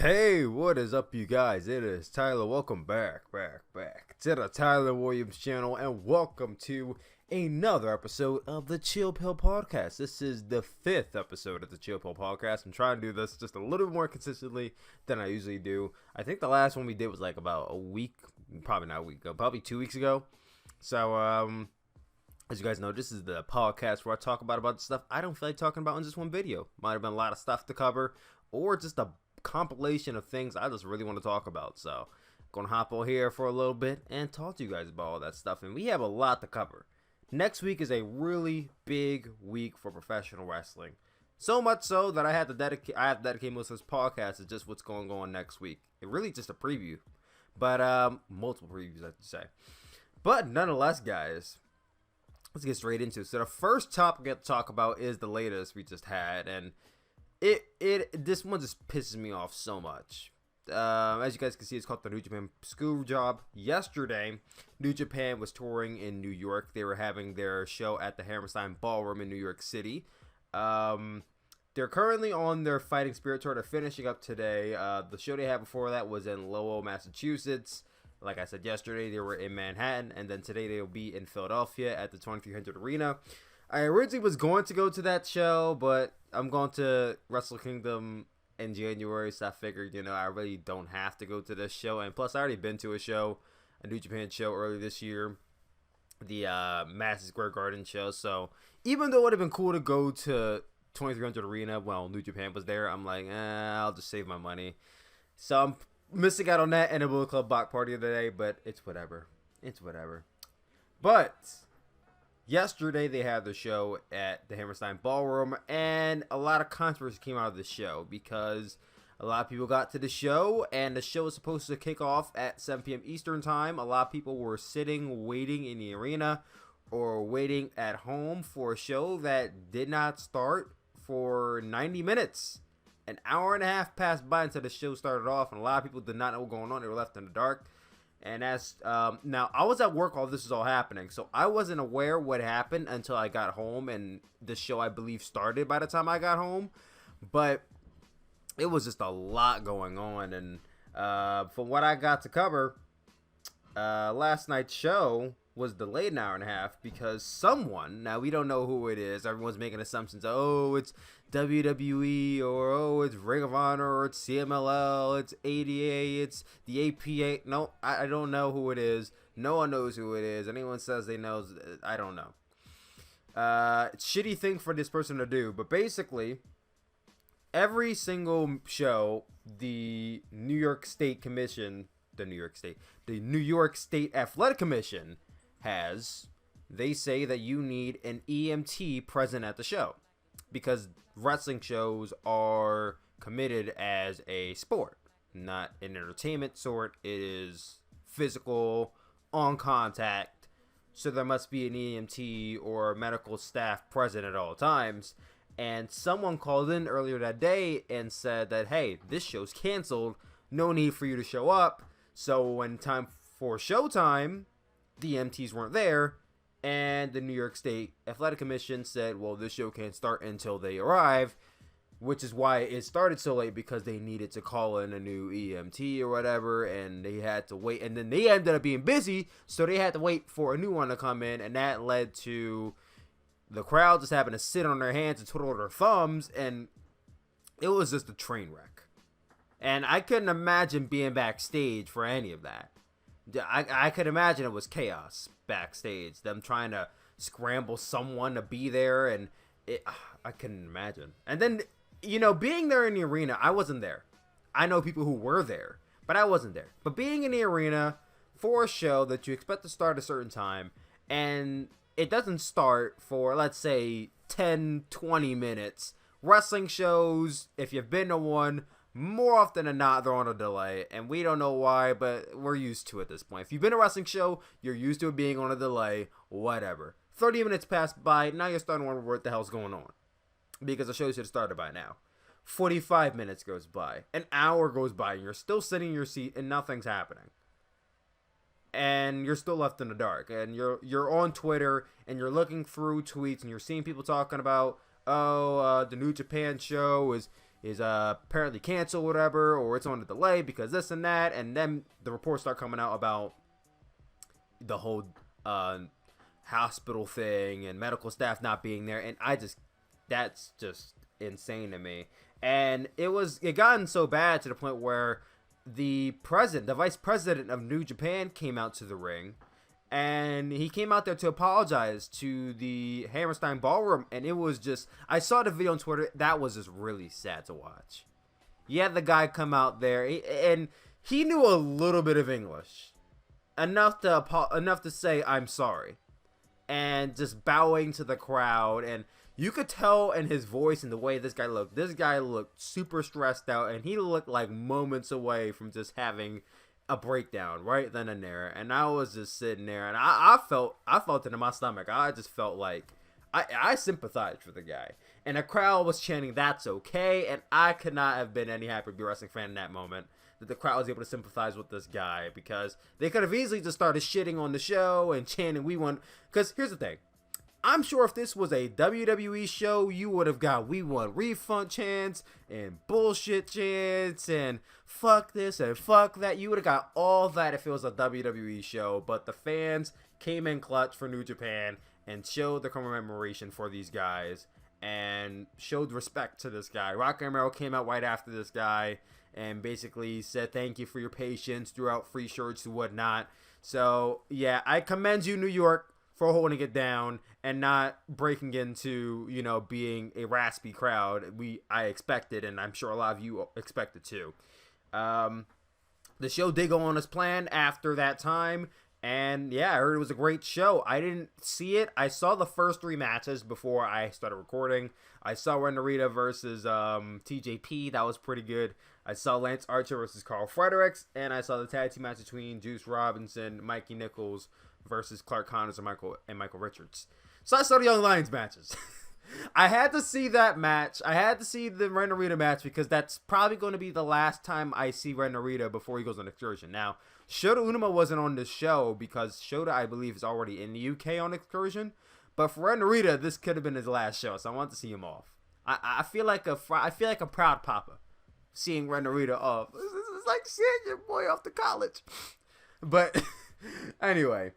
Hey, what is up, you guys? It is Tyler. Welcome back to the Tyler Williams channel, and welcome to another episode of the Chill Pill Podcast. This is the 5th episode of the Chill Pill Podcast. I'm trying to do this just a little bit more consistently than I usually do. I think the last one we did was like about a week, probably not a week ago, probably 2 weeks ago. So, as you guys know, this is the podcast where I talk about the stuff I don't feel like talking about in just one video. Might have been a lot of stuff to cover, or just a compilation of things I just really want to talk about. So gonna hop on here for a little bit and talk to you guys about all that stuff, and we have a lot to cover. Next week is a really big week for professional wrestling, so much so that I have to dedicate most of this podcast to just what's going on next week. It really just a preview, but multiple previews I have to say. But nonetheless, guys, let's get straight into it. So the first topic we have to talk about is the latest we just had, and this one just pisses me off so much. As you guys can see, it's called the New Japan School Job. Yesterday, New Japan was touring in New York. They were having their show at the Hammerstein Ballroom in New York City. They're currently on their Fighting Spirit tour. They're finishing up today. The show they had before that was in Lowell, Massachusetts. Like I said yesterday, they were in Manhattan, and then today they'll be in Philadelphia at the 2300 Arena. I originally was going to go to that show, but I'm going to Wrestle Kingdom in January, so I figured, I really don't have to go to this show. And plus, I already been to a New Japan show earlier this year, the Madison Square Garden show. So even though it would have been cool to go to 2300 Arena while New Japan was there, I'm like, I'll just save my money. So I'm missing out on that and a Bullet Club block party today, but it's whatever. But yesterday, they had the show at the Hammerstein Ballroom, and a lot of controversy came out of the show because a lot of people got to the show, and the show was supposed to kick off at 7 p.m. Eastern Time. A lot of people were waiting in the arena or waiting at home for a show that did not start for 90 minutes. An hour and a half passed by until the show started off, and a lot of people did not know what was going on. They were left in the dark. And now I was at work while this was all happening, so I wasn't aware what happened until I got home, and the show, I believe, started by the time I got home. But it was just a lot going on, and from what I got to cover, last night's show was delayed an hour and a half because someone, now we don't know who it is, everyone's making assumptions, it's WWE, or it's Ring of Honor, or it's CMLL, it's ADA, it's the APA. No, I don't know who it is. No one knows who it is. Anyone says they know, I don't know. It's a shitty thing for this person to do, but basically, every single show, the New York State Athletic Commission has, they say that you need an EMT present at the show because wrestling shows are committed as a sport, not an entertainment sort. It is physical, on contact, so there must be an EMT or medical staff present at all times. And someone called in earlier that day and said that, hey, this show's canceled, no need for you to show up. So when time for showtime, the EMTs weren't there, and the New York State Athletic Commission said, well, this show can't start until they arrive, which is why it started so late, because they needed to call in a new EMT or whatever, and they had to wait, and then they ended up being busy, so they had to wait for a new one to come in, and that led to the crowd just having to sit on their hands and twiddle their thumbs, and it was just a train wreck. And I couldn't imagine being backstage for any of that. I could imagine it was chaos backstage, them trying to scramble someone to be there, and I couldn't imagine. And then, being there in the arena, I wasn't there. I know people who were there, but I wasn't there. But being in the arena for a show that you expect to start at a certain time, and it doesn't start for, let's say, 10, 20 minutes. Wrestling shows, if you've been to one, more often than not, they're on a delay, and we don't know why, but we're used to it at this point. If you've been to a wrestling show, you're used to it being on a delay, whatever. 30 minutes passed by, now you're starting to wonder what the hell's going on, because the show should have started by now. 45 minutes goes by, an hour goes by, and you're still sitting in your seat, and nothing's happening. And you're still left in the dark, and you're on Twitter, and you're looking through tweets, and you're seeing people talking about, the New Japan show is is apparently canceled, or whatever, or it's on a delay because this and that. And then the reports start coming out about the whole hospital thing and medical staff not being there, and that's just insane to me. And it gotten so bad to the point where the vice president of New Japan came out to the ring, and he came out there to apologize to the Hammerstein Ballroom, and it was just, I saw the video on Twitter, that was just really sad to watch. You had the guy come out there, and he knew a little bit of English, enough to say I'm sorry, and just bowing to the crowd. And you could tell in his voice and the way this guy looked super stressed out, and he looked like moments away from just having a breakdown right then and there. And I was just sitting there, and I felt it in my stomach. I just felt like I sympathized for the guy, and the crowd was chanting "That's okay," and I could not have been any happier to be a wrestling fan in that moment, that the crowd was able to sympathize with this guy, because they could have easily just started shitting on the show and chanting "We won." Because here's the thing, I'm sure if this was a WWE show, you would have got "We won" refund chants and bullshit chants and fuck this and fuck that. You would have got all that if it was a WWE show. But the fans came in clutch for New Japan and showed the commemoration for these guys and showed respect to this guy. Rocky Romero came out right after this guy and basically said thank you for your patience, threw out free shirts and whatnot. So yeah, I commend you, New York, for holding it down and not breaking into, being a raspy crowd. I expected, and I'm sure a lot of you expected too. The show did go on as planned after that time, and yeah, I heard it was a great show. I didn't see it. I saw the first 3 matches before I started recording. I saw Ren Narita versus TJP. That was pretty good. I saw Lance Archer versus Carl Fredericks, and I saw the tag team match between Juice Robinson, Mikey Nichols versus Clark Connors and Michael Richards. So I saw the Young Lions matches. I had to see that match. I had to see the Ren Narita match because that's probably going to be the last time I see Ren Narita before he goes on excursion. Now, Shota Umino wasn't on the show because Shota, I believe, is already in the UK on excursion. But for Ren Narita, this could have been his last show, so I want to see him off. I feel like a proud papa seeing Ren Narita off. It's like seeing your boy off to college. But anyway,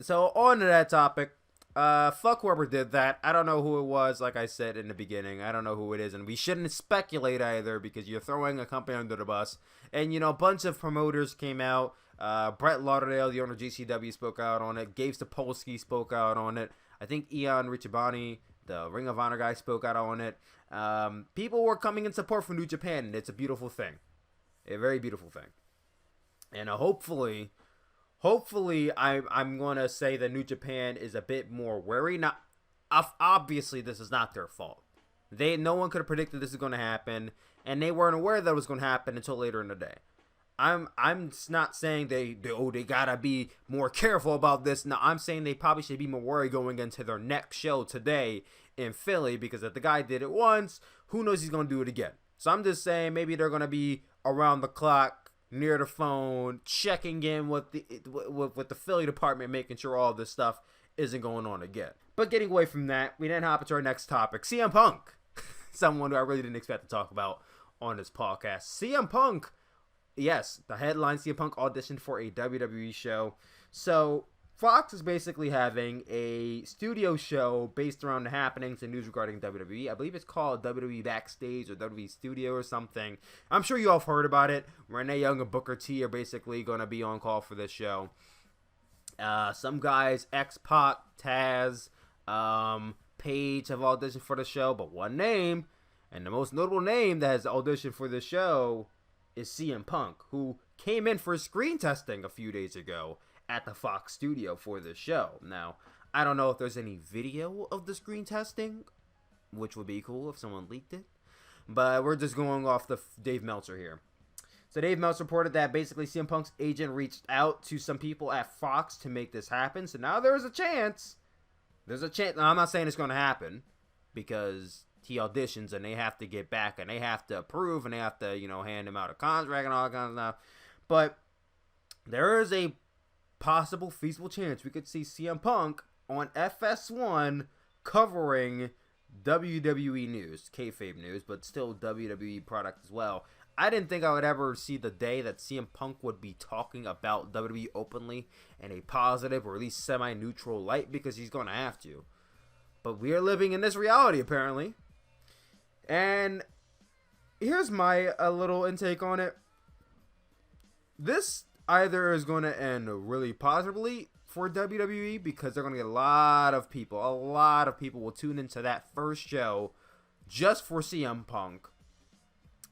so on to that topic. Fuck whoever did that. I don't know who it was, like I said in the beginning. I don't know who it is, and we shouldn't speculate either because you're throwing a company under the bus. And, a bunch of promoters came out. Brett Lauderdale, the owner of GCW, spoke out on it. Gabe Sapolsky spoke out on it. I think Ian Riccaboni, the Ring of Honor guy, spoke out on it. People were coming in support for New Japan, and it's a beautiful thing. A very beautiful thing. And hopefully I'm going to say that New Japan is a bit more wary. Now, obviously, this is not their fault. No one could have predicted this is going to happen, and they weren't aware that it was going to happen until later in the day. I'm not saying they gotta be more careful about this. No, I'm saying they probably should be more worried going into their next show today in Philly, because if the guy did it once, who knows he's going to do it again. So I'm just saying maybe they're going to be around the clock, near the phone, checking in with the Philly department, making sure all this stuff isn't going on again. But getting away from that, we then hop into our next topic. CM Punk, someone who I really didn't expect to talk about on this podcast. CM Punk, yes, the headline, CM Punk auditioned for a WWE show. So Fox is basically having a studio show based around the happenings and news regarding WWE. I believe it's called WWE Backstage or WWE Studio or something. I'm sure you all have heard about it. Renee Young and Booker T are basically going to be on call for this show. Some guys, X-Pac, Taz, Paige have auditioned for the show, but one name, and the most notable name that has auditioned for the show, is CM Punk, who came in for screen testing a few days ago at the Fox studio for this show. Now, I don't know if there's any video of the screen testing, which would be cool if someone leaked it, but we're just going off the Dave Meltzer here. So Dave Meltzer reported that basically CM Punk's agent reached out to some people at Fox to make this happen. So now there's a chance. Now, I'm not saying it's going to happen because he auditions and they have to get back and they have to approve and they have to, hand him out a contract and all that kind of stuff. But there is a possible feasible chance we could see CM Punk on FS1 covering WWE news, kayfabe news, but still WWE product as well. I didn't think I would ever see the day that CM Punk would be talking about WWE openly in a positive or at least semi-neutral light, because he's going to have to. But we are living in this reality, apparently. And here's my little intake on it. This either is going to end really positively for WWE, because they're going to get a lot of people will tune into that first show just for CM Punk.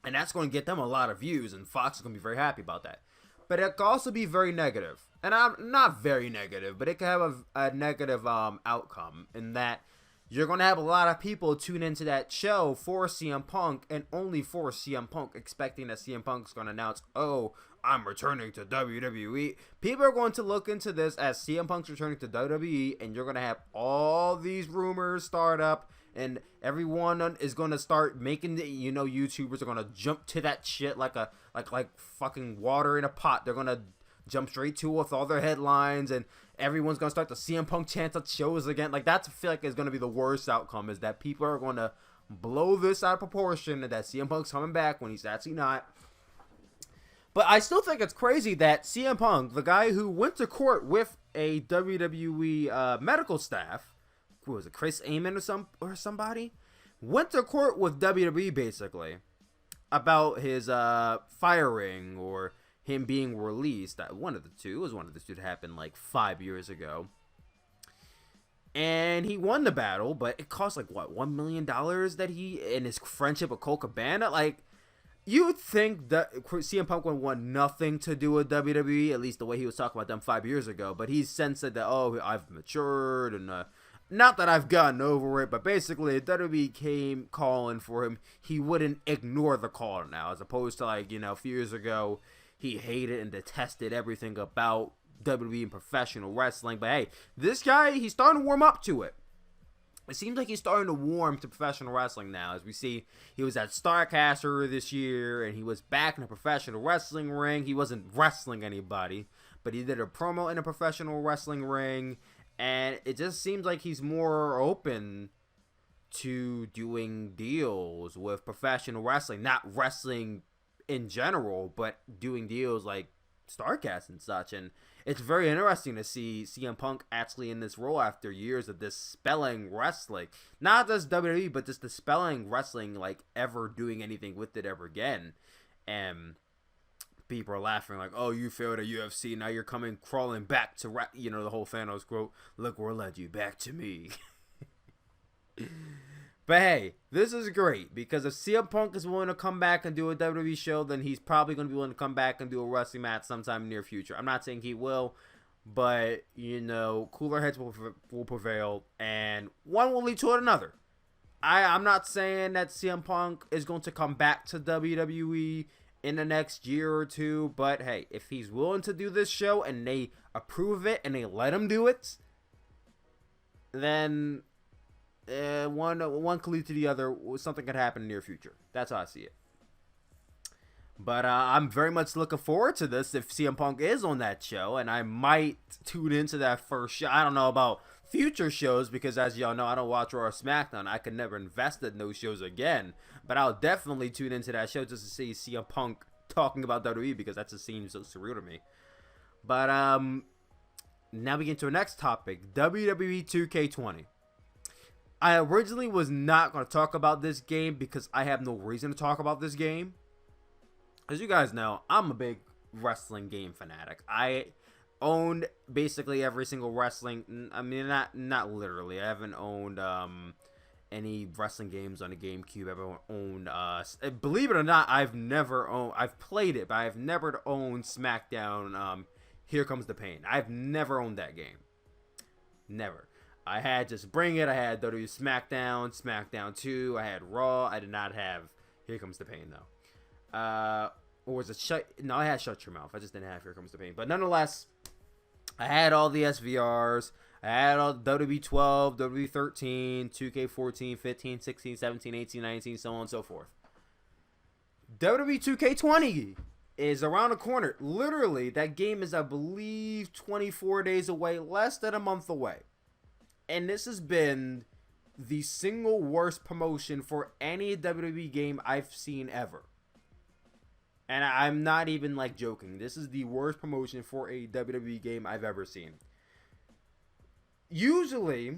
And that's going to get them a lot of views, and Fox is going to be very happy about that. But it could also be very negative. And I'm not very negative, but it could have a negative outcome in that you're going to have a lot of people tune into that show for CM Punk, and only for CM Punk, expecting that CM Punk's going to announce, oh, I'm returning to WWE. People are going to look into this as CM Punk's returning to WWE, and you're going to have all these rumors start up, and everyone is going to start making the, YouTubers are going to jump to that shit like fucking water in a pot. They're going to jump straight to it with all their headlines, and everyone's going to start the CM Punk chant at shows again. Like, that's, I feel like, is going to be the worst outcome, is that people are going to blow this out of proportion, and that CM Punk's coming back when he's actually not. But I still think it's crazy that CM Punk, the guy who went to court with a WWE medical staff, who was it, Chris Amon or somebody, went to court with WWE basically about his firing or him being released. One of the two. It was one of the two that happened like 5 years ago. And he won the battle, but it cost like, what, $1 million that he, in his friendship with Colt Cabana? Like, you would think that CM Punk would want nothing to do with WWE, at least the way he was talking about them 5 years ago. But he's since said that, oh, I've matured, and not that I've gotten over it, but basically WWE came calling for him. He wouldn't ignore the call now, as opposed to, like, a few years ago, he hated and detested everything about WWE and professional wrestling. But hey, this guy, he's starting to warm up to it. It seems like he's starting to warm to professional wrestling now. As we see, he was at Starrcast this year, and he was back in a professional wrestling ring. He wasn't wrestling anybody, but he did a promo in a professional wrestling ring, and it just seems like he's more open to doing deals with professional wrestling. Not wrestling in general, but doing deals like Starrcast and such. And it's very interesting to see CM Punk actually in this role after years of dispelling wrestling. Not just WWE, but just dispelling wrestling, like ever doing anything with it ever again. And people are laughing like, oh, you failed at UFC, now you're coming crawling back to, the whole Thanos quote, look where led you, back to me. But hey, this is great, because if CM Punk is willing to come back and do a WWE show, then he's probably going to be willing to come back and do a wrestling match sometime in the near future. I'm not saying he will, but, cooler heads will prevail, and one will lead to another. I'm not saying that CM Punk is going to come back to WWE in the next year or two, but hey, if he's willing to do this show and they approve it and they let him do it, then one could lead to the other. Something could happen in the near future. That's how I see it. But I'm very much looking forward to this if CM Punk is on that show, and I might tune into that first show. I don't know about future shows, because as y'all know, I don't watch Raw or SmackDown. I could never invest in those shows again, but I'll definitely tune into that show just to see CM Punk talking about WWE, because that just seems so surreal to me. But now we get to our next topic, WWE 2K20. I originally was not going to talk about this game because I have no reason to talk about this game. As you guys know, I'm a big wrestling game fanatic. I owned basically every single wrestling. I mean, not literally. I haven't owned any wrestling games on the GameCube. I've owned, believe it or not, I've played it, but I've never owned SmackDown. Here Comes the Pain. I've never owned that game. Never. I had Just Bring It. I had WWE SmackDown, SmackDown 2. I had Raw. I did not have Here Comes the Pain, though. Or was it No, I had Shut Your Mouth. I just didn't have Here Comes the Pain. But nonetheless, I had all the SVRs. I had all WWE 12, WWE 13, 2K14, 15, 16, 17, 18, 19, so on and so forth. WWE 2K20 is around the corner. Literally, that game is, I believe, 24 days away, less than a month away. And this has been the single worst promotion for any WWE game I've seen ever. And I'm not even like joking. This is the worst promotion for a WWE game I've ever seen. Usually,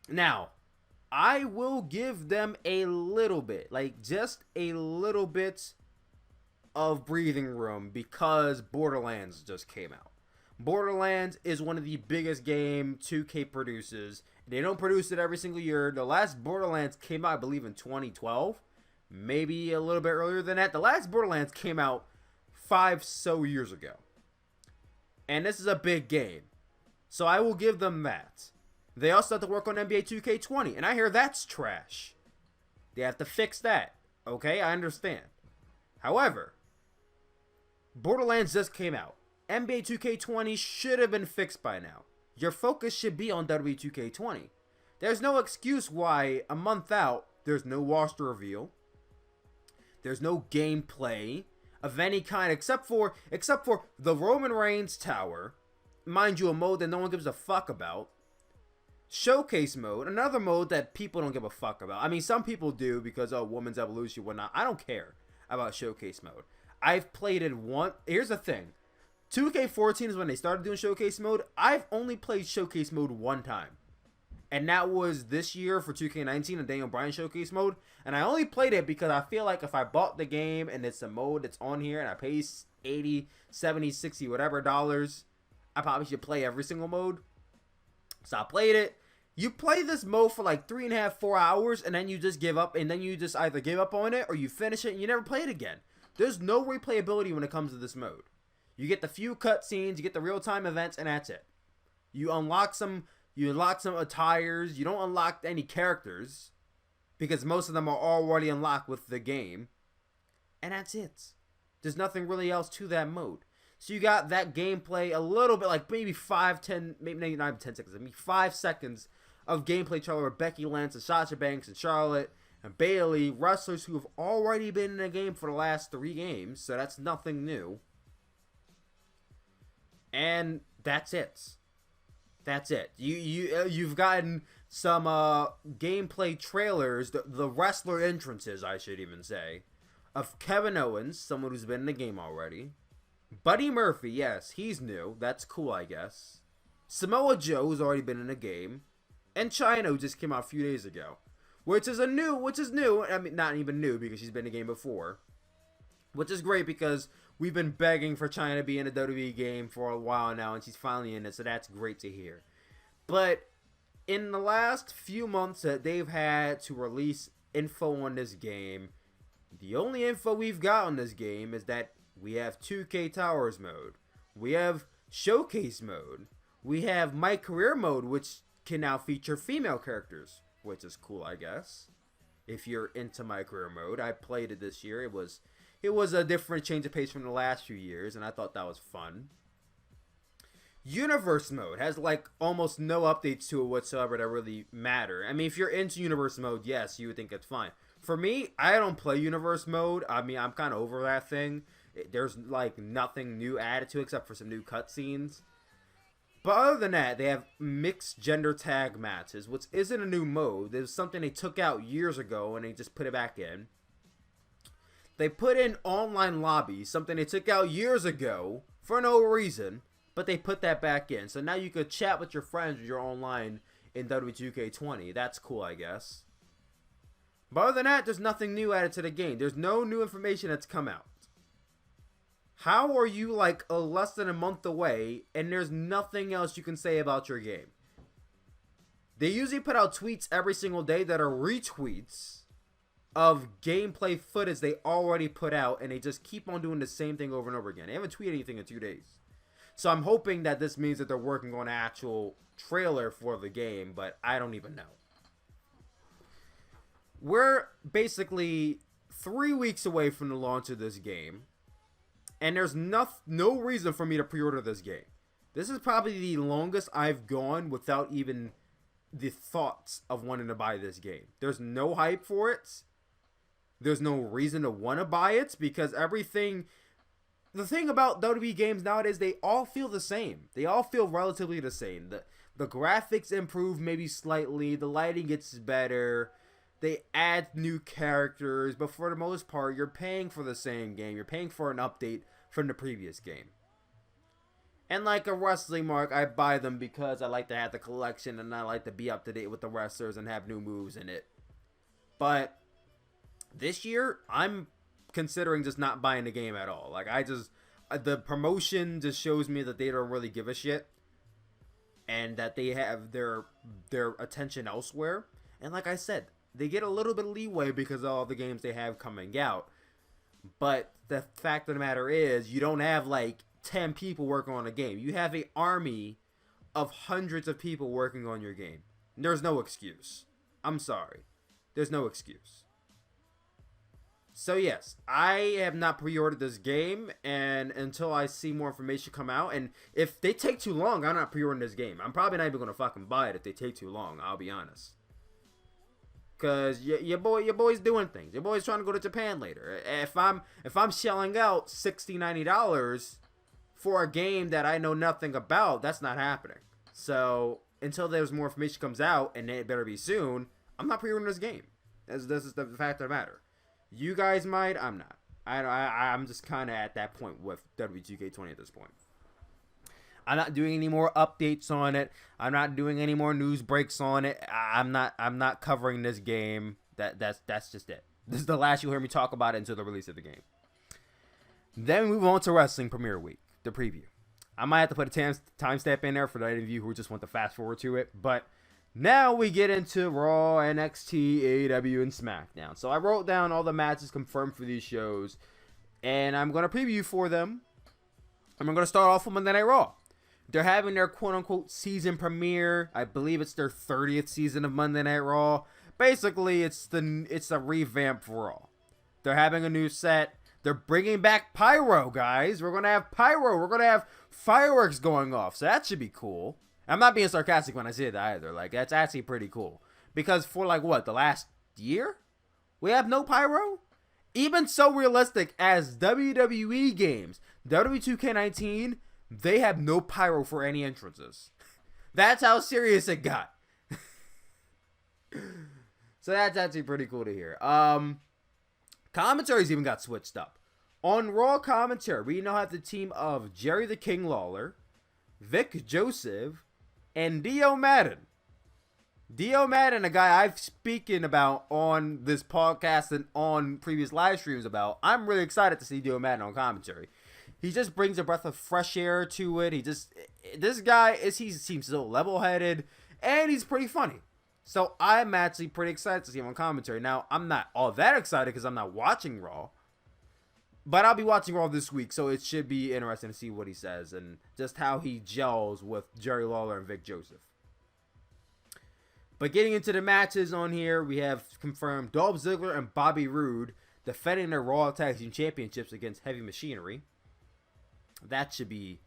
now, I will give them a little bit, like just a little bit of breathing room because Borderlands just came out. Borderlands is one of the biggest game 2K produces. They don't produce it every single year. The last Borderlands came out, I believe, in 2012. Maybe a little bit earlier than that. The last Borderlands came out 5 years ago. And this is a big game. So I will give them that. They also have to work on NBA 2K20. And I hear that's trash. They have to fix that. Okay, I understand. However, Borderlands just came out. NBA 2K20 should have been fixed by now. Your focus should be on WWE 2K20. There's no excuse why a month out, there's no roster reveal. There's no gameplay of any kind except for the Roman Reigns Tower. Mind you, a mode that no one gives a fuck about. Showcase mode, another mode that people don't give a fuck about. I mean, some people do because, oh, women's evolution, whatnot. I don't care about Showcase mode. I've played it once. Here's the thing. 2K14 is when they started doing Showcase mode. I've only played Showcase mode one time. And that was this year for 2K19 and Daniel Bryan Showcase mode. And I only played it because I feel like if I bought the game and it's a mode that's on here and I pay 80, 70, 60, whatever dollars, I probably should play every single mode. So I played it. You play this mode for like 3.5, 4 hours and then you just give up. And then you just either give up on it or you finish it and you never play it again. There's no replayability when it comes to this mode. You get the few cutscenes, you get the real-time events, and that's it. You unlock some attires. You don't unlock any characters because most of them are already unlocked with the game. And that's it. There's nothing really else to that mode. So you got that gameplay a little bit, like maybe 5, 10, maybe not even 10 seconds, maybe 5 seconds of gameplay trailer with Becky Lynch and Sasha Banks and Charlotte and Bayley, wrestlers who have already been in the game for the last 3 games, so that's nothing new. And that's it. That's it. You've gotten some gameplay trailers, the wrestler entrances, I should even say, of Kevin Owens, someone who's been in the game already. Buddy Murphy, yes, he's new. That's cool, I guess. Samoa Joe, who's already been in the game. And Chyna, who just came out a few days ago. Which is new. I mean, not even new because she's been in the game before. Which is great because we've been begging for Chyna to be in a WWE game for a while now, and she's finally in it, so that's great to hear. But in the last few months that they've had to release info on this game, the only info we've got on this game is that we have 2K Towers mode, we have Showcase mode, we have My Career mode, which can now feature female characters, which is cool, I guess. If you're into My Career mode, I played it this year. It was a different change of pace from the last few years, and I thought that was fun. Universe mode has like almost no updates to it whatsoever that really matter. I mean, if you're into Universe mode, yes, you would think it's fine. For me, I don't play Universe mode. I mean, I'm kind of over that thing. There's like nothing new added to it except for some new cutscenes. But other than that, they have mixed gender tag matches, which isn't a new mode. It was something they took out years ago and they just put it back in. They put in online lobbies, something they took out years ago for no reason, but they put that back in. So now you could chat with your friends when you're online in WWE2K20. That's cool, I guess. But other than that, there's nothing new added to the game. There's no new information that's come out. How are you like less than a month away and there's nothing else you can say about your game? They usually put out tweets every single day that are retweets of gameplay footage they already put out, and they just keep on doing the same thing over and over again. They haven't tweeted anything in 2 days. So I'm hoping that this means that they're working on an actual trailer for the game, but I don't even know. We're basically 3 weeks away from the launch of this game, and there's no reason for me to pre-order this game. This is probably the longest I've gone without even the thoughts of wanting to buy this game. There's no hype for it. There's no reason to want to buy it because everything... The thing about WWE games nowadays, they all feel the same. They all feel relatively the same. The graphics improve maybe slightly. The lighting gets better. They add new characters, but for the most part, you're paying for the same game. You're paying for an update from the previous game. And like a wrestling mark, I buy them because I like to have the collection and I like to be up to date with the wrestlers and have new moves in it. But this year, I'm considering just not buying the game at all. Like, the promotion just shows me that they don't really give a shit. And that they have their attention elsewhere. And like I said, they get a little bit of leeway because of all the games they have coming out. But the fact of the matter is, you don't have like 10 people working on a game. You have an army of hundreds of people working on your game. There's no excuse. I'm sorry. There's no excuse. So yes, I have not pre-ordered this game, and until I see more information come out, and if they take too long, I'm not pre-ordering this game. I'm probably not even gonna fucking buy it if they take too long. I'll be honest. Cause your boy's doing things. Your boy's trying to go to Japan later. If I'm shelling out $60-$90 for a game that I know nothing about, that's not happening. So until there's more information comes out, and it better be soon, I'm not pre-ordering this game. This is the fact of the matter. You guys might, I'm not. I'm just kind of at that point with W2K20 at this point. I'm not doing any more updates on it. I'm not doing any more news breaks on it. I'm not covering this game. That's just it. This is the last you'll hear me talk about it until the release of the game. Then we move on to Wrestling Premiere Week, the preview. I might have to put a timestamp in there for those of you who just want to fast forward to it, but now we get into Raw, NXT, AEW, and SmackDown. So I wrote down all the matches confirmed for these shows, and I'm going to preview for them. And we're going to start off with Monday Night Raw. They're having their quote-unquote season premiere. I believe it's their 30th season of Monday Night Raw. Basically, it's a revamp for Raw. They're having a new set. They're bringing back pyro, guys. We're going to have pyro. We're going to have fireworks going off. So that should be cool. I'm not being sarcastic when I say that either. Like, that's actually pretty cool. Because for, like, what, the last year? We have no pyro? Even so realistic as WWE games, WWE2K19, they have no pyro for any entrances. That's how serious it got. So that's actually pretty cool to hear. Commentaries even got switched up. On Raw commentary, we now have the team of Jerry the King Lawler, Vic Joseph, and Dio Madden. Dio Madden, a guy I've spoken about on this podcast and on previous live streams about. I'm really excited to see Dio Madden on commentary. He just brings a breath of fresh air to it. This guy he seems so level-headed, and he's pretty funny. So I'm actually pretty excited to see him on commentary. Now, I'm not all that excited because I'm not watching Raw. But I'll be watching Raw this week, so it should be interesting to see what he says and just how he gels with Jerry Lawler and Vic Joseph. But getting into the matches on here, we have confirmed Dolph Ziggler and Bobby Roode defending their Raw Tag Team Championships against Heavy Machinery. That should be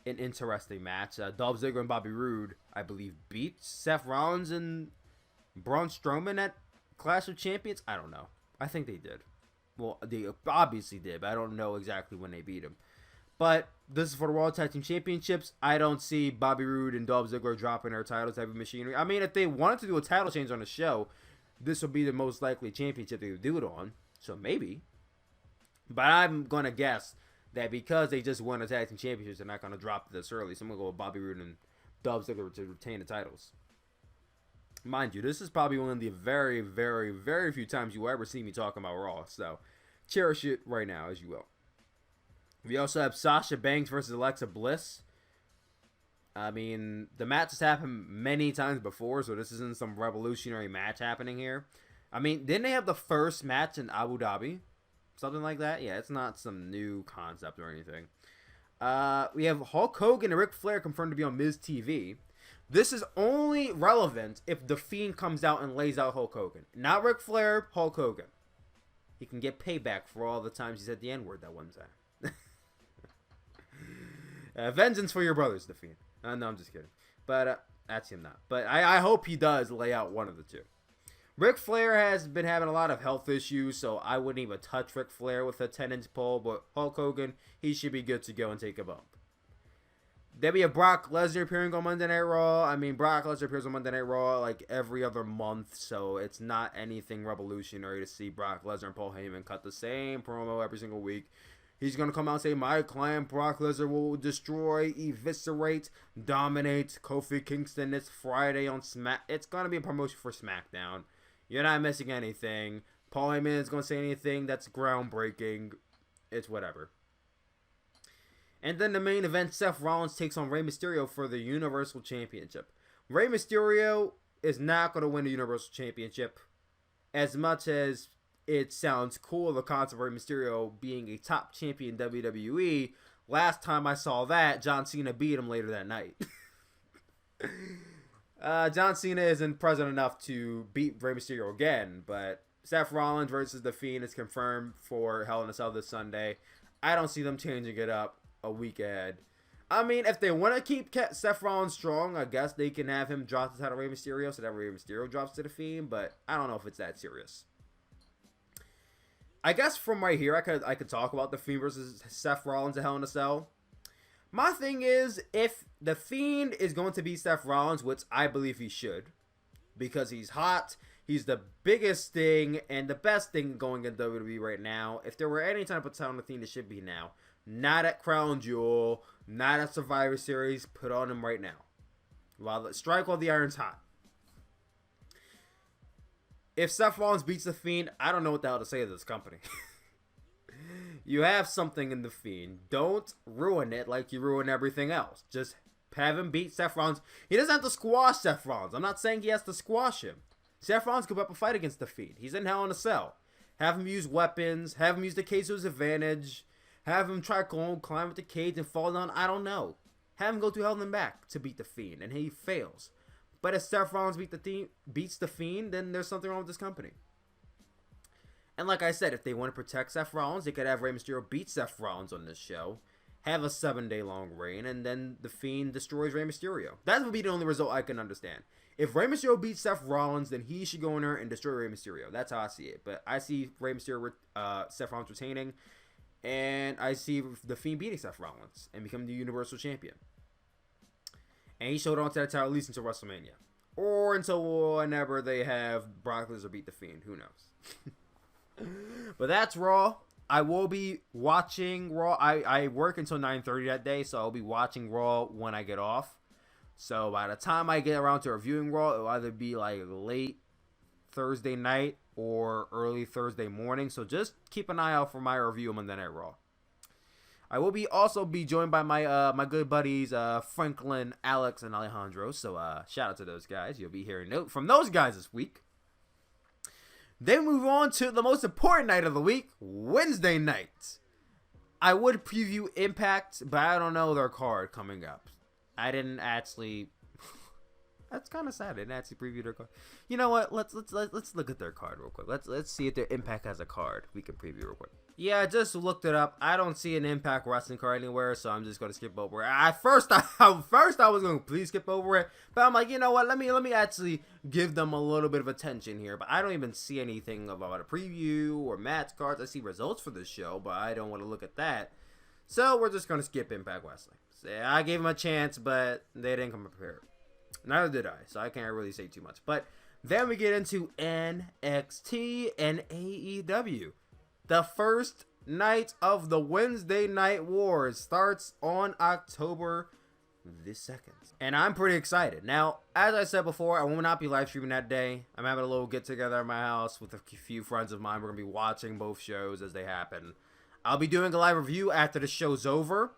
an interesting match. Dolph Ziggler and Bobby Roode, I believe, beat Seth Rollins and Braun Strowman at Clash of Champions. I don't know. I think they did. Well, they obviously did, but I don't know exactly when they beat him. But this is for the Raw Tag Team Championships. I don't see Bobby Roode and Dolph Ziggler dropping their titles to Heavy Machinery. I mean, if they wanted to do a title change on the show, this would be the most likely championship they would do it on. So maybe. But I'm going to guess that because they just won a Tag Team Championships, they're not going to drop this early. So I'm going to go with Bobby Roode and Dolph Ziggler to retain the titles. Mind you, this is probably one of the very, very, very few times you will ever see me talking about Raw. So cherish it right now, as you will. We also have Sasha Banks versus Alexa Bliss. I mean, the match has happened many times before, so this isn't some revolutionary match happening here. I mean, didn't they have the first match in Abu Dhabi? Something like that? Yeah, it's not some new concept or anything. We have Hulk Hogan and Ric Flair confirmed to be on Miz TV. This is only relevant if The Fiend comes out and lays out Hulk Hogan. Not Ric Flair, Hulk Hogan. He can get payback for all the times he said the N-word that one time. Vengeance for your brothers, The Fiend. No, I'm just kidding. But that's him not. But I hope he does lay out one of the two. Ric Flair has been having a lot of health issues, so I wouldn't even touch Ric Flair with a 10-inch pole. But Hulk Hogan, he should be good to go and take a bump. Then we have Brock Lesnar appearing on Monday Night Raw. I mean, Brock Lesnar appears on Monday Night Raw like every other month, so it's not anything revolutionary to see Brock Lesnar and Paul Heyman cut the same promo every single week. He's going to come out and say, my client Brock Lesnar will destroy, eviscerate, dominate Kofi Kingston this Friday on Smack. It's going to be a promotion for SmackDown. You're not missing anything. Paul Heyman is going to say anything that's groundbreaking. It's whatever. And then the main event, Seth Rollins takes on Rey Mysterio for the Universal Championship. Rey Mysterio is not going to win the Universal Championship. As much as it sounds cool, the concept of Rey Mysterio being a top champion in WWE, last time I saw that, John Cena beat him later that night. John Cena isn't present enough to beat Rey Mysterio again, but Seth Rollins versus The Fiend is confirmed for Hell in a Cell this Sunday. I don't see them changing it up a week ahead. I mean, if they want to keep Seth Rollins strong, I guess they can have him drop the title to Rey Mysterio so that Rey Mysterio drops to The Fiend, but I don't know if it's that serious. I guess from right here, I could talk about The Fiend versus Seth Rollins at Hell in a Cell. My thing is, if The Fiend is going to beat Seth Rollins, which I believe he should, because he's hot, he's the biggest thing and the best thing going in WWE right now. If there were any time to put on The Fiend, it should be now. Not at Crown Jewel, not at Survivor Series. Put on him right now. Strike while the iron's hot. If Seth Rollins beats The Fiend, I don't know what the hell to say to this company. You have something in The Fiend. Don't ruin it like you ruin everything else. Just have him beat Seth Rollins. He doesn't have to squash Seth Rollins. I'm not saying he has to squash him. Seth Rollins could put up a fight against The Fiend. He's in Hell in a Cell. Have him use weapons. Have him use the cage to his advantage. Have him try to climb up the cage and fall down. I don't know. Have him go through Hell and back to beat The Fiend. And he fails. But if Seth Rollins beats The Fiend, then there's something wrong with this company. And like I said, if they want to protect Seth Rollins, they could have Rey Mysterio beat Seth Rollins on this show. Have a 7-day long reign. And then The Fiend destroys Rey Mysterio. That would be the only result I can understand. If Rey Mysterio beats Seth Rollins, then he should go in there and destroy Rey Mysterio. That's how I see it. But I see Rey Mysterio, Seth Rollins retaining. And I see The Fiend beating Seth Rollins and becoming the Universal Champion. And he showed on to that title at least until WrestleMania. Or until whenever they have Brock Lesnar beat The Fiend. Who knows? But that's Raw. I will be watching Raw. I work until 9:30 that day, so I'll be watching Raw when I get off. So by the time I get around to reviewing Raw, it'll either be like late Thursday night or early Thursday morning. So just keep an eye out for my review of Monday Night Raw. I will also be joined by my my good buddies Franklin, Alex, and Alejandro. So shout out to those guys. You'll be hearing from those guys this week. Then move on to the most important night of the week, Wednesday night. I would preview Impact, but I don't know their card coming up. I didn't actually. That's kind of sad. I didn't actually preview their card. You know what? Let's look at their card real quick. Let's see if their Impact has a card we can preview real quick. Yeah, I just looked it up. I don't see an Impact Wrestling card anywhere, so I'm just gonna skip over it. At first I was gonna please skip over it, but I'm like, you know what? Let me actually give them a little bit of attention here. But I don't even see anything about a preview or match cards. I see results for this show, but I don't want to look at that. So we're just gonna skip Impact Wrestling. So I gave them a chance, but they didn't come prepared. Neither did I, so I can't really say too much. But then we get into NXT and AEW. The first night of the Wednesday Night Wars starts on October the 2nd. And I'm pretty excited. Now, as I said before, I will not be live streaming that day. I'm having a little get-together at my house with a few friends of mine. We're going to be watching both shows as they happen. I'll be doing a live review after the show's over.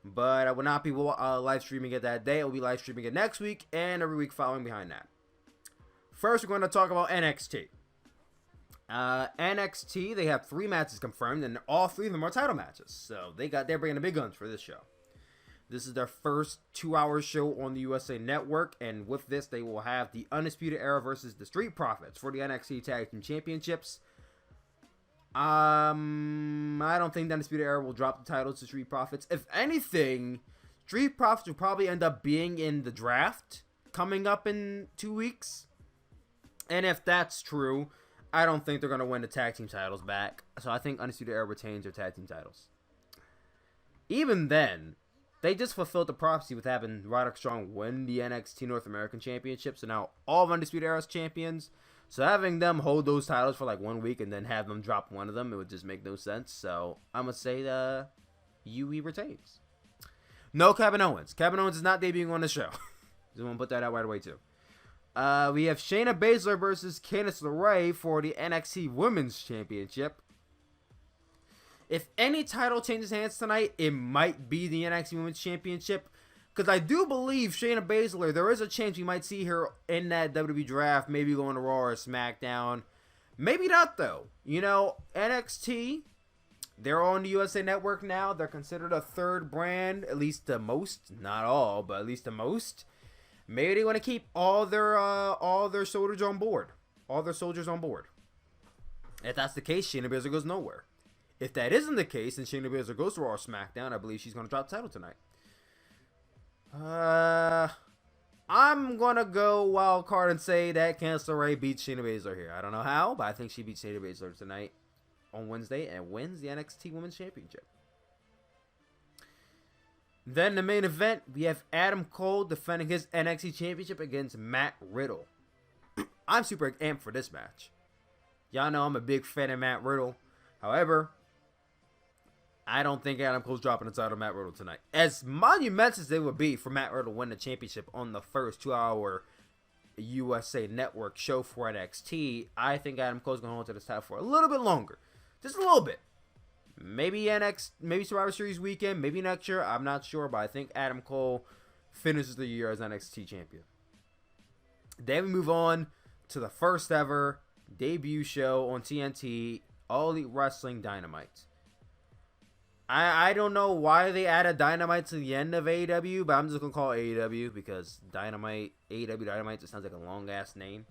But I will not be live streaming it that day. I will be live streaming it next week and every week following behind that. First, we're going to talk about NXT. NXT, they have 3 matches confirmed, and all 3 of them are title matches. So they're bringing the big guns for this show. This is their first 2-hour show on the USA Network, and with this, they will have the Undisputed Era versus the Street Profits for the NXT Tag Team Championships. I don't think the Undisputed Era will drop the titles to Street Profits. If anything, Street Profits will probably end up being in the draft coming up in 2 weeks. And if that's true, I don't think they're going to win the tag team titles back. So I think Undisputed Era retains their tag team titles. Even then, they just fulfilled the prophecy with having Roderick Strong win the NXT North American Championship. So now all of Undisputed Era's champions. So having them hold those titles for like 1 week and then have them drop one of them, it would just make no sense. So I'm going to say UE retains. No Kevin Owens. Kevin Owens is not debuting on the show. Just want to put that out right away too. We have Shayna Baszler versus Candice LeRae for the NXT Women's Championship. If any title changes hands tonight, it might be the NXT Women's Championship. Because I do believe Shayna Baszler, there is a chance we might see her in that WWE draft, maybe going to Raw or SmackDown. Maybe not, though. You know, NXT, they're on the USA Network now. They're considered a third brand, at least the most. Not all, but at least the most. Maybe they want to keep all their soldiers on board. All their soldiers on board. If that's the case, Shayna Baszler goes nowhere. If that isn't the case, and Shayna Baszler goes to Raw or SmackDown, I believe she's going to drop the title tonight. I'm going to go wild card and say that Candice LeRae beats Shayna Baszler here. I don't know how, but I think she beats Shayna Baszler tonight on Wednesday and wins the NXT Women's Championship. Then the main event, we have Adam Cole defending his NXT Championship against Matt Riddle. I'm super amped for this match. Y'all know I'm a big fan of Matt Riddle. However, I don't think Adam Cole's dropping the title to Matt Riddle tonight. As monumental as it would be for Matt Riddle to win the championship on the first 2-hour USA Network show for NXT, I think Adam Cole's going to hold to this title for a little bit longer. Just a little bit. Maybe maybe Survivor Series weekend, maybe next year. I'm not sure, but I think Adam Cole finishes the year as NXT champion. Then we move on to the first ever debut show on TNT, All Elite Wrestling Dynamite. I don't know why they added Dynamite to the end of AEW, but I'm just going to call it AEW because AEW Dynamite just sounds like a long-ass name.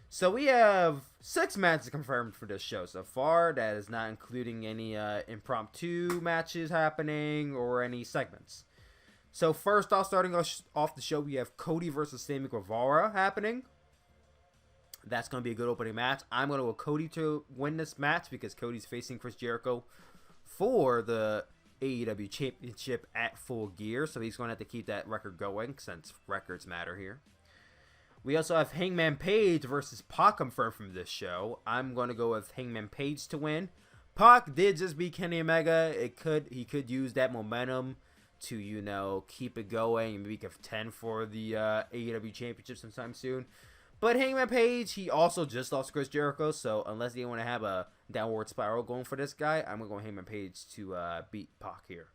So we have 6 matches confirmed for this show so far. That is not including any impromptu matches happening or any segments. So first off, starting off the show, we have Cody versus Sammy Guevara happening. That's going to be a good opening match. I'm going to go Cody to win this match because Cody's facing Chris Jericho for the AEW Championship at Full Gear. So he's going to have to keep that record going since records matter here. We also have Hangman Page versus Pac confirmed from this show. I'm going to go with Hangman Page to win. Pac did just beat Kenny Omega. He could use that momentum to, you know, keep it going and maybe contend for the AEW Championship sometime soon. But Hangman Page, he also just lost Chris Jericho, so unless they want to have a downward spiral going for this guy, I'm going to go Hangman Page to beat Pac here.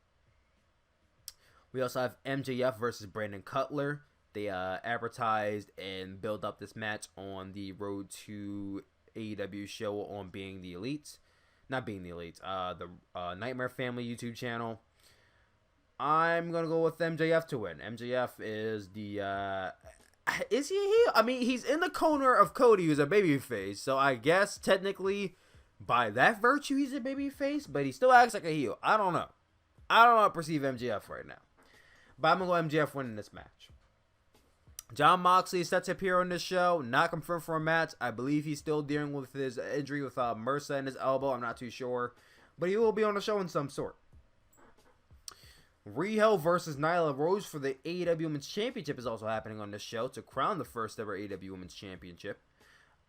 We also have MJF versus Brandon Cutler. They advertised and built up this match on the Road to AEW show on Being the Elite. Not Being the Elite, the Nightmare Family YouTube channel. I'm going to go with MJF to win. MJF is the... is he a heel? I mean, he's in the corner of Cody, who's a babyface. So I guess technically, by that virtue, he's a babyface. But he still acts like a heel. I don't know. I don't know how to perceive MJF right now. But I'm going to go MJF winning this match. Jon Moxley is set to appear on this show. Not confirmed for a match. I believe he's still dealing with his injury with MRSA in his elbow. I'm not too sure. But he will be on the show in some sort. Riho versus Nyla Rose for the AEW Women's Championship is also happening on this show to crown the first ever AEW Women's Championship.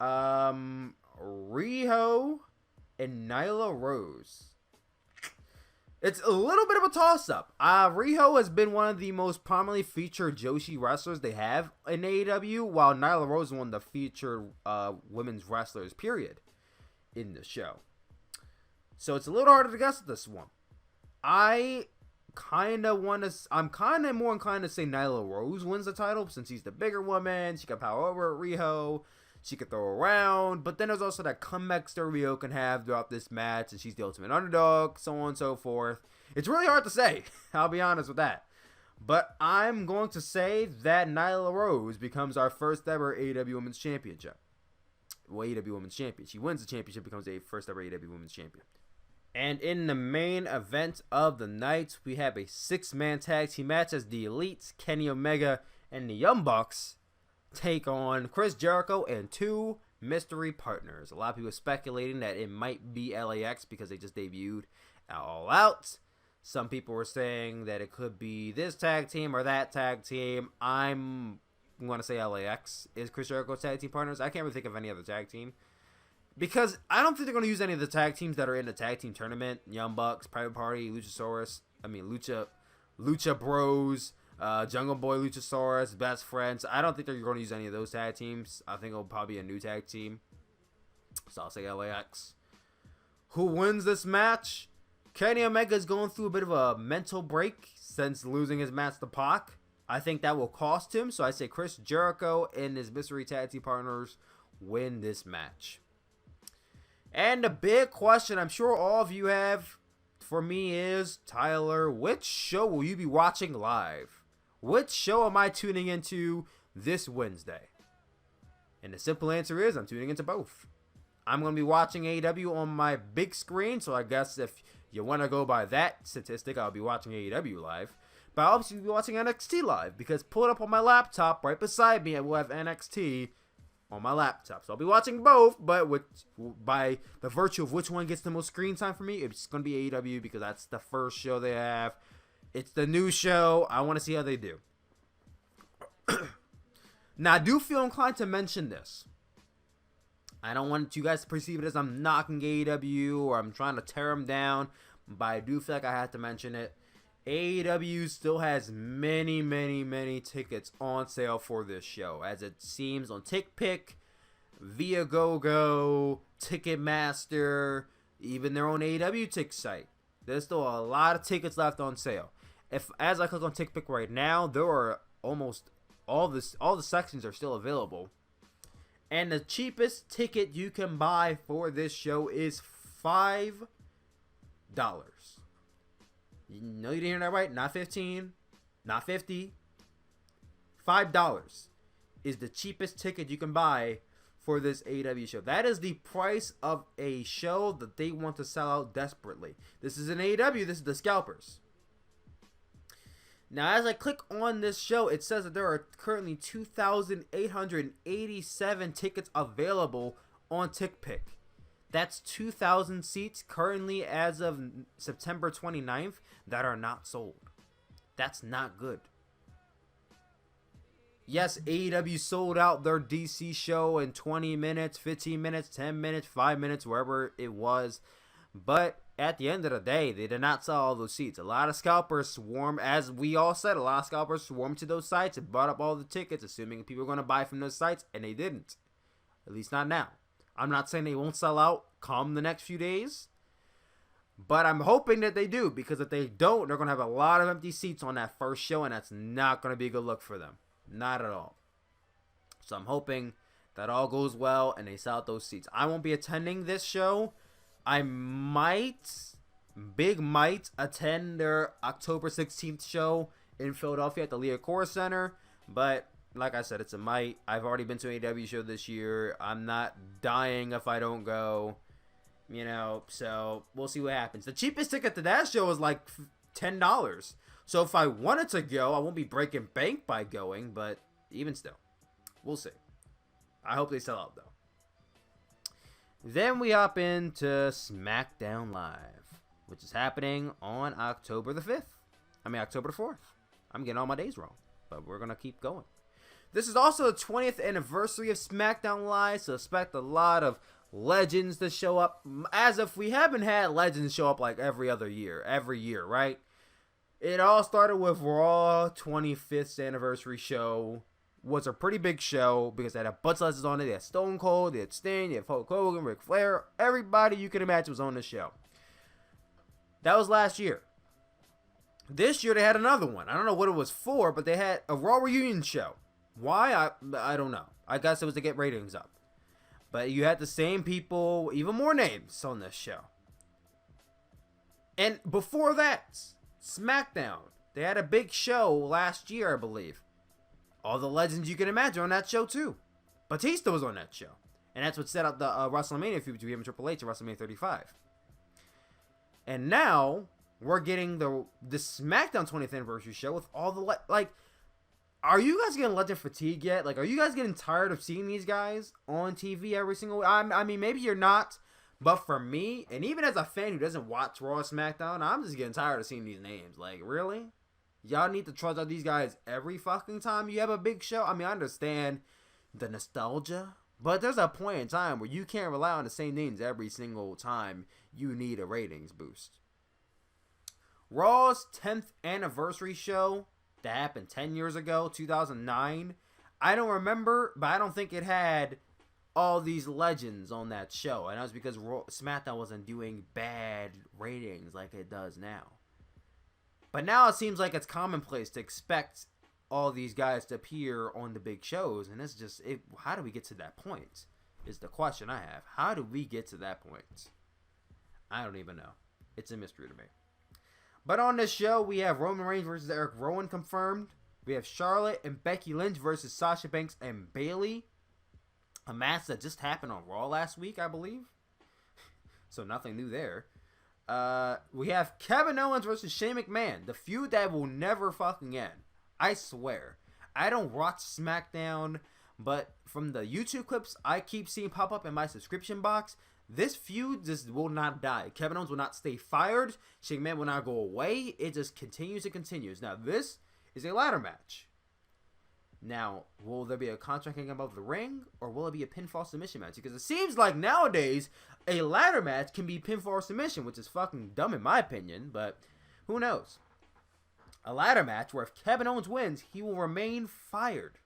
Riho and Nyla Rose. It's a little bit of a toss-up. Riho has been one of the most prominently featured Joshi wrestlers they have in AEW, while Nyla Rose is one of the featured women's wrestlers, period, in the show. So it's a little harder to guess at this one. I'm kind of more inclined to say Nyla Rose wins the title since she's the bigger woman. She can power over Riho. She can throw around. But then there's also that comeback story Riho can have throughout this match. And she's the ultimate underdog, so on and so forth. It's really hard to say. I'll be honest with that. But I'm going to say that Nyla Rose becomes our first ever AEW Women's Championship. Well, AEW Women's Champion. She wins the championship, becomes a first ever AEW Women's Champion. And in the main event of the night, we have a 6-man tag team match as the Elites, Kenny Omega, and the Young Bucks take on Chris Jericho and 2 mystery partners. A lot of people speculating that it might be LAX because they just debuted All Out. Some people were saying that it could be this tag team or that tag team. I'm going to say LAX is Chris Jericho's tag team partners. I can't really think of any other tag team. Because I don't think they're going to use any of the tag teams that are in the tag team tournament. Young Bucks, Private Party, Lucha Bros, Jungle Boy, Luchasaurus, Best Friends. I don't think they're going to use any of those tag teams. I think it'll probably be a new tag team. So I'll say LAX. Who wins this match? Kenny Omega is going through a bit of a mental break since losing his match to Pac. I think that will cost him. So I say Chris Jericho and his mystery tag team partners win this match. And the big question I'm sure all of you have for me is, Tyler, which show will you be watching live? Which show am I tuning into this Wednesday? And the simple answer is I'm tuning into both. I'm going to be watching AEW on my big screen, so I guess if you want to go by that statistic, I'll be watching AEW live. But I'll obviously be watching NXT live, because pulled up on my laptop right beside me, I will have NXT on my laptop. So I'll be watching both, but by the virtue of which one gets the most screen time for me, it's going to be AEW, because that's the first show they have. It's the new show. I want to see how they do. Now, I do feel inclined to mention this. I don't want you guys to perceive it as I'm knocking AEW or I'm trying to tear them down, but I do feel like I have to mention it. AEW still has many tickets on sale for this show, as it seems on TickPick, Viagogo, Ticketmaster, even their own AEW tick site. There's still a lot of tickets left on sale. As I click on TickPick right now, there are almost all the sections are still available. And the cheapest ticket you can buy for this show is $5. No, you didn't hear that right. Not 15, not 50. $5 is the cheapest ticket you can buy for this AEW show. That is the price of a show that they want to sell out desperately. This is an AEW. This is the Scalpers. Now, as I click on this show, it says that there are currently 2,887 tickets available on TickPick. That's 2,000 seats currently as of September 29th that are not sold. That's not good. Yes, AEW sold out their DC show in 20 minutes, 15 minutes, 10 minutes, 5 minutes, wherever it was. But at the end of the day, they did not sell all those seats. A lot of scalpers swarmed, as we all said, a lot of scalpers swarmed to those sites and bought up all the tickets, assuming people were going to buy from those sites, and they didn't. At least not now. I'm not saying they won't sell out come the next few days, but I'm hoping that they do, because if they don't, they're going to have a lot of empty seats on that first show, and that's not going to be a good look for them. Not at all. So I'm hoping that all goes well and they sell out those seats. I won't be attending this show. I might attend their October 16th show in Philadelphia at the Liacouras Center, but like I said, it's a might. I've already been to an AEW show this year. I'm not dying if I don't go, so we'll see what happens. The cheapest ticket to that show is like $10. So if I wanted to go, I won't be breaking bank by going, but even still, we'll see. I hope they sell out, though. Then we hop into SmackDown Live, which is happening on October the 5th. October the 4th. I'm getting all my days wrong, but we're going to keep going. This is also the 20th anniversary of SmackDown Live, so expect a lot of legends to show up. As if we haven't had legends show up like every year, right? It all started with Raw 25th anniversary show. Was a pretty big show because they had a bunch of legends on it. They had Stone Cold, they had Sting, they had Hulk Hogan, Ric Flair. Everybody you can imagine was on the show. That was last year. This year they had another one. I don't know what it was for, but they had a Raw reunion show. Why? I don't know. I guess it was to get ratings up. But you had the same people, even more names on this show. And before that, SmackDown. They had a big show last year, I believe. All the legends you can imagine on that show, too. Batista was on that show. And that's what set up the WrestleMania feud between him and Triple H at WrestleMania 35. And now, we're getting the SmackDown 20th anniversary show with all the... are you guys getting legend fatigue yet? Are you guys getting tired of seeing these guys on TV every single... maybe you're not. But for me, and even as a fan who doesn't watch Raw or SmackDown, I'm just getting tired of seeing these names. Like, really? Y'all need to trust out these guys every fucking time you have a big show? I mean, I understand the nostalgia, but there's a point in time where you can't rely on the same names every single time you need a ratings boost. Raw's 10th anniversary show that happened 10 years ago, 2009. I don't remember, but I don't think it had all these legends on that show. And that was because SmackDown wasn't doing bad ratings like it does now. But now it seems like it's commonplace to expect all these guys to appear on the big shows. And it's just, how do we get to that point? Is the question I have. How do we get to that point? I don't even know. It's a mystery to me. But on this show, we have Roman Reigns versus Eric Rowan confirmed. We have Charlotte and Becky Lynch versus Sasha Banks and Bayley. A match that just happened on Raw last week, I believe. So nothing new there. We have Kevin Owens versus Shane McMahon. The feud that will never fucking end. I swear. I don't watch SmackDown, but from the YouTube clips I keep seeing pop up in my subscription box, this feud just will not die. Kevin Owens will not stay fired. Shane McMahon will not go away. It just continues and continues. Now, this is a ladder match. Now, will there be a contract hanging above the ring, or will it be a pinfall submission match? Because it seems like nowadays, a ladder match can be pinfall or submission, which is fucking dumb in my opinion, but who knows? A ladder match where if Kevin Owens wins, he will remain fired.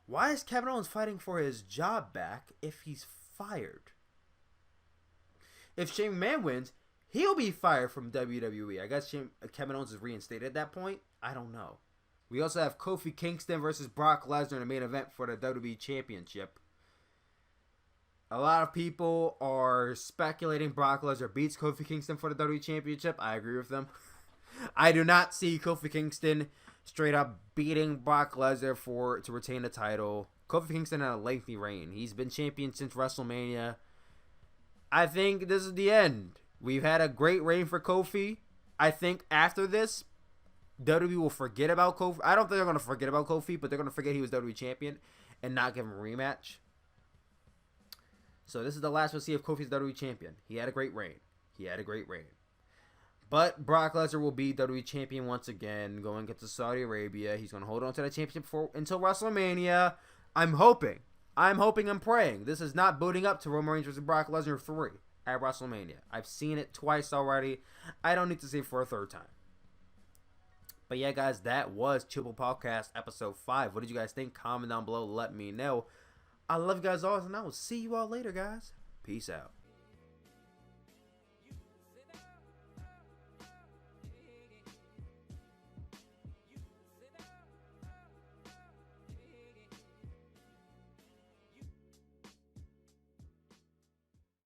Why is Kevin Owens fighting for his job back if he's fired? If Shane McMahon wins, he'll be fired from WWE. I guess Kevin Owens is reinstated at that point. I don't know. We also have Kofi Kingston versus Brock Lesnar in the main event for the WWE Championship. A lot of people are speculating Brock Lesnar beats Kofi Kingston for the WWE Championship. I agree with them. I do not see Kofi Kingston straight up beating Brock Lesnar to retain the title. Kofi Kingston had a lengthy reign. He's been champion since WrestleMania. I think this is the end. We've had a great reign for Kofi. I think after this, WWE will forget about Kofi. I don't think they're going to forget about Kofi, but they're going to forget he was WWE champion and not give him a rematch. So this is the last we'll see of Kofi's WWE champion. He had a great reign. But Brock Lesnar will be WWE champion once again, going into Saudi Arabia. He's going to hold on to that championship until WrestleMania. I'm hoping and praying this is not building up to Roman Reigns versus Brock Lesnar 3 at WrestleMania. I've seen it twice already. I don't need to see it for a third time. But yeah, guys, that was Chill Podcast episode 5. What did you guys think? Comment down below. Let me know. I love you guys all, and I will see you all later, guys. Peace out.